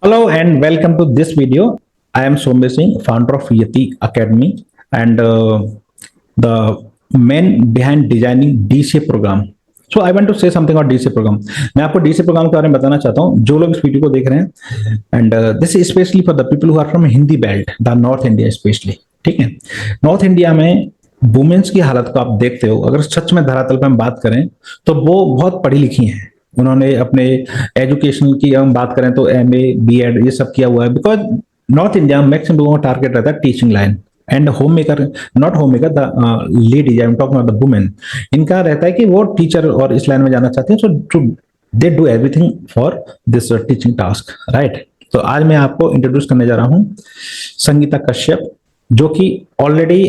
Hello and welcome to this video. I am Somya Singh, founder of Yati Academy and the man behind designing DCA program. So I want to say something about DCA program. मैं आपको DCA program के बारे में बताना चाहता हूँ जो लोग इस वीडियो को देख रहे हैं and this is specially for the people who are from Hindi belt the north India specially. ठीक है, नॉर्थ इंडिया में वुमेन्स की हालत को आप देखते हो, अगर सच में धरातल पर हम बात करें तो वो बहुत पढ़ी लिखी हैं। उन्होंने अपने एजुकेशन की हम बात करें तो एमए बीएड ये सब किया हुआ है, बिकॉज नॉर्थ इंडिया मैक्सिमम लोगों का टारगेट रहता है teaching line and home maker, not home maker the ladies, I am talking about the women. इनका रहता है कि वो टीचर और इस लाइन में जाना चाहते हैं, so to they do everything for this teaching task, right. तो आज मैं आपको इंट्रोड्यूस करने जा रहा हूँ संगीता कश्यप, जो कि ऑलरेडी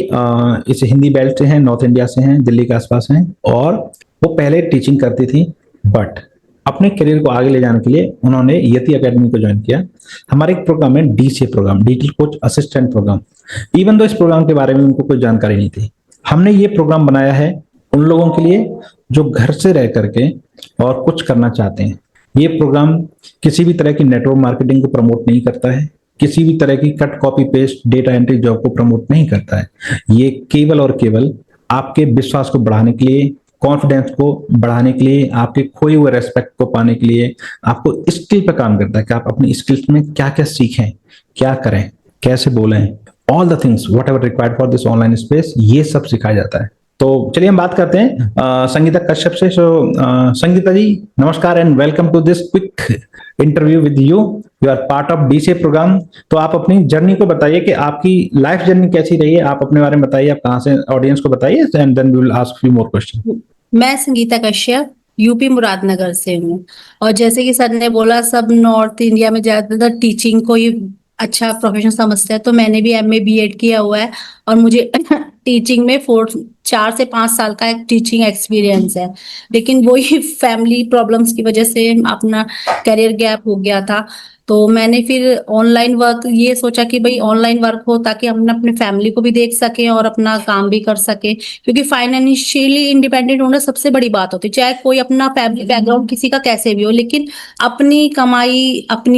इस हिंदी बेल्ट से हैं, नॉर्थ इंडिया से हैं, दिल्ली के आसपास हैं, और वो पहले टीचिंग करती थी बट अपने करियर को आगे ले जाने के लिए उन्होंने यति एकेडमी को ज्वाइन किया। हमारे एक प्रोग्राम है DCA program, digital coach assistant program. Even though इस प्रोग्राम के बारे में उनको कोई जानकारी नहीं थी, हमने ये प्रोग्राम बनाया है उन लोगों के लिए जो घर से रह करके और कुछ करना चाहते हैं। ये प्रोग्राम किसी भी तरह की नेटवर्क मार्केटिंग को प्रमोट नहीं करता है, किसी भी तरह की cut copy paste data entry job को प्रमोट नहीं करता है। ये केवल और केवल आपके विश्वास को बढ़ाने के लिए, कॉन्फिडेंस को बढ़ाने के लिए, आपके खोए हुए रेस्पेक्ट को पाने के लिए, आपको स्किल पर काम करता है कि आप अपनी स्किल्स में क्या क्या सीखें, क्या करें, कैसे बोलें, all the things what ever required for this online space, ये सब सिखाया जाता है। तो चलिए हम बात करते हैं संगीता कश्यप से। सो संगीता जी नमस्कार and welcome to this quick interview with you. You are part of DCA program. तो आप अपनी जर्नी को बताइए कि आपकी लाइफ जर्नी कैसी रही है, आप अपने बारे में बताइए, आप कहाँ से, ऑडियंस को बताइए and then we will ask few more question. मैं संगीता कश्यप यूपी मुरादनगर से हूँ। और जैसे कि सर ने बोला, सब नॉर्थ इंडिया में ज्यादातर टीचिंग को ही अच्छा प्रोफेशन समझते हैं, तो मैंने भी एमए बीएड किया हुआ है और मुझे टीचिंग में 4 से 5 साल का एक टीचिंग एक्सपीरियंस है। लेकिन वही फैमिली प्रॉब्लम्स की वजह से अपना करियर गैप हो गया था। तो मैंने फिर ऑनलाइन वर्क ये सोचा कि भाई ऑनलाइन वर्क हो ताकि हम अपने फैमिली को भी देख सकें और अपना काम भी कर सकें, क्योंकि फाइनेंशियली इंडिपेंडेंट होना सबसे बड़ी बात होती है। चाहे कोई अपना फैमिली बैकग्राउंड किसी का कैसे भी हो, लेकिन अपनी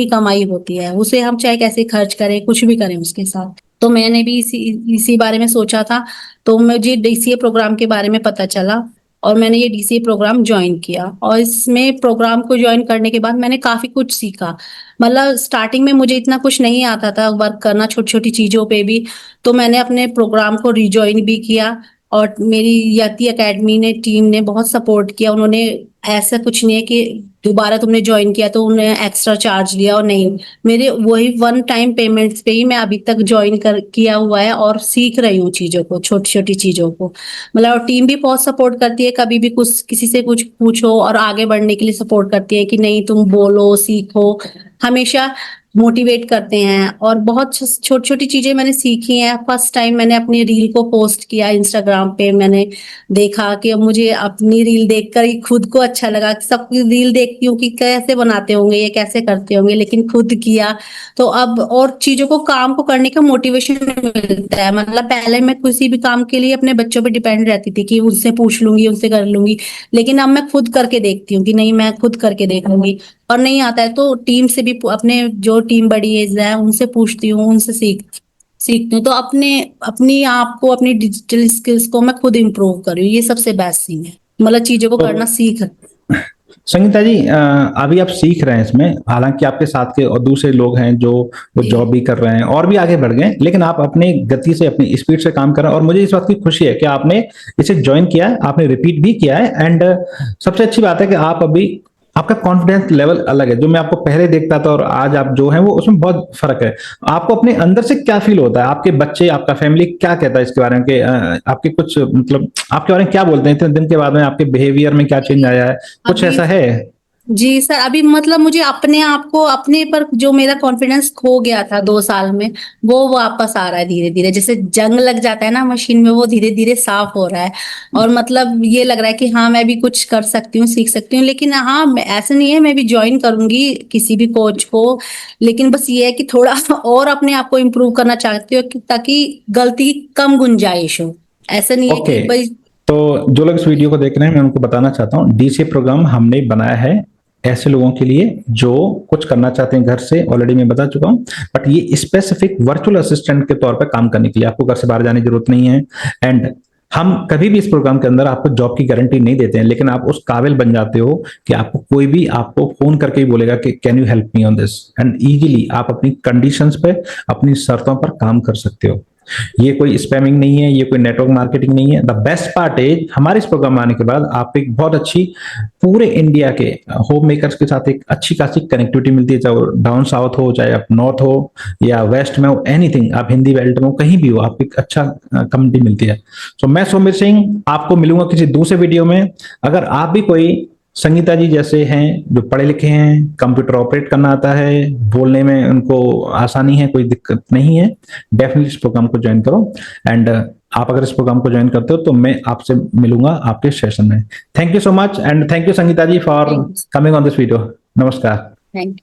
कमाई होती है, उसे हम चाहे कैसे खर्च करें, कुछ भी करें उसके साथ। तो मैंने भी इसी बारे में सोचा था। तो मुझे डीसीए प्रोग्राम के बारे में पता चला और मैंने ये डीसीए प्रोग्राम ज्वाइन किया। और इसमें प्रोग्राम को ज्वाइन करने के बाद मैंने काफी कुछ सीखा। मतलब स्टार्टिंग में मुझे इतना कुछ नहीं आता था वर्क करना, छोटी छोटी चीजों पे भी। तो मैंने अपने प्रोग्राम को रिज्वाइन भी किया और मेरी यति एकेडमी ने, टीम ने बहुत सपोर्ट किया। उन्होंने ऐसा कुछ नहीं है कि दोबारा तुमने ज्वाइन किया तो उन्हें एक्स्ट्रा चार्ज लिया, और नहीं, मेरे वही वन टाइम पेमेंट्स पे ही मैं अभी तक ज्वाइन कर किया हुआ है और सीख रही हूँ चीजों को, छोटी छोटी चीजों को। मतलब और टीम भी बहुत सपोर्ट करती है, कभी भी कुछ किसी से कुछ पूछो और आगे बढ़ने के लिए सपोर्ट करती है कि नहीं तुम बोलो, सीखो, हमेशा मोटिवेट करते हैं। और बहुत छोटी छोटी चीजें मैंने सीखी हैं। फर्स्ट टाइम मैंने अपनी रील को पोस्ट किया इंस्टाग्राम पे, मैंने देखा कि मुझे अपनी रील देखकर ही खुद को अच्छा लगा। सबकी रील देखती हूँ कि कैसे बनाते होंगे, ये कैसे करते होंगे, लेकिन खुद किया तो अब और चीजों को, काम को करने का मोटिवेशन मिलता है। मतलब पहले मैं किसी भी काम के लिए अपने बच्चों पे डिपेंड रहती थी कि उनसे पूछ लूंगी, उनसे कर लूंगी, लेकिन अब मैं खुद करके देखती हूँ कि नहीं, मैं खुद करके देख लूंगी। और नहीं आता है तो टीम से भी, अपने जो टीम बड़ी एज है उनसे पूछती हूँ, उनसे सीखती हूँ। तो अपनी आप को, अपनी डिजिटल स्किल्स को मैं खुद इम्प्रूव कर रही हूँ। ये सबसे बेस्ट थिंग है, मतलब चीजों को करना सीख। संगीता जी अभी आप सीख रहे हैं इसमें, हालांकि आपके साथ के और दूसरे लोग हैं जो वो जॉब भी कर रहे हैं और भी आगे बढ़ गए, लेकिन आप अपनी गति से, अपनी स्पीड से काम कर रहे हैं और मुझे इस बात की खुशी है कि आपने इसे ज्वाइन किया है, आपने रिपीट भी किया है एंड सबसे अच्छी बात है कि आप अभी, आपका कॉन्फिडेंस लेवल अलग है। जो मैं आपको पहले देखता था और आज आप जो है वो, उसमें बहुत फर्क है। आपको अपने अंदर से क्या फील होता है, आपके बच्चे, आपका फैमिली क्या कहता है इसके बारे में कि आपके कुछ, मतलब आपके बारे में क्या बोलते हैं इतने दिन के बाद में, आपके बिहेवियर में क्या चेंज आया है, कुछ अभी ऐसा है? जी सर, अभी मतलब मुझे अपने आप को, अपने पर जो मेरा कॉन्फिडेंस खो गया था 2 साल में, वो वापस आ रहा है धीरे धीरे। जैसे जंग लग जाता है ना मशीन में, वो धीरे धीरे साफ हो रहा है। और मतलब ये लग रहा है कि हाँ, मैं भी कुछ कर सकती हूँ, सीख सकती हूँ। लेकिन हाँ, ऐसा नहीं है, मैं भी ज्वाइन करूंगी किसी भी कोच को। लेकिन बस ये है कि थोड़ा और अपने आप को इम्प्रूव करना चाहती हूँ ताकि गलती कम गुंजाइश हो। ऐसा नहीं है ओके कि भाई। तो जो लोग इस वीडियो को देख रहे हैं मैं उनको बताना चाहता हूँ, डीसीए प्रोग्राम हमने बनाया है ऐसे लोगों के लिए जो कुछ करना चाहते हैं घर से, ऑलरेडी मैं बता चुका हूं, बट ये स्पेसिफिक वर्चुअल असिस्टेंट के तौर पे काम करने के लिए आपको घर से बाहर जाने की जरूरत नहीं है। एंड हम कभी भी इस प्रोग्राम के अंदर आपको जॉब की गारंटी नहीं देते हैं, लेकिन आप उस काबिल बन जाते हो कि आपको कोई भी आपको फोन करके ही बोलेगा कि can you help me on this, and easily आप अपनी कंडीशंस पे, अपनी शर्तों पर काम कर सकते हो। ये कोई स्पैमिंग नहीं है, ये कोई नेटवर्क मार्केटिंग नहीं है। द बेस्ट पार्ट इज हमारे इस प्रोग्राम में आने के बाद आप एक बहुत अच्छी पूरे इंडिया के होम मेकर्स के साथ एक अच्छी खासी कनेक्टिविटी मिलती है, चाहे डाउन साउथ हो, चाहे आप नॉर्थ हो या वेस्ट में हो, एनीथिंग, आप हिंदी बेल्ट में हो, कहीं भी हो, आपको एक अच्छा कम्युनिटी मिलती है। सो मैं सौम्य सिंह आपको मिलूंगा किसी दूसरे वीडियो में। अगर आप भी कोई संगीता जी जैसे हैं जो पढ़े लिखे हैं, कंप्यूटर ऑपरेट करना आता है, बोलने में उनको आसानी है, कोई दिक्कत नहीं है, डेफिनेटली इस प्रोग्राम को ज्वाइन करो। एंड आप अगर इस प्रोग्राम को ज्वाइन करते हो तो मैं आपसे मिलूंगा आपके सेशन में। Thank you so much and thank you Sangeeta ji for thank coming on this video. नमस्कार। यू।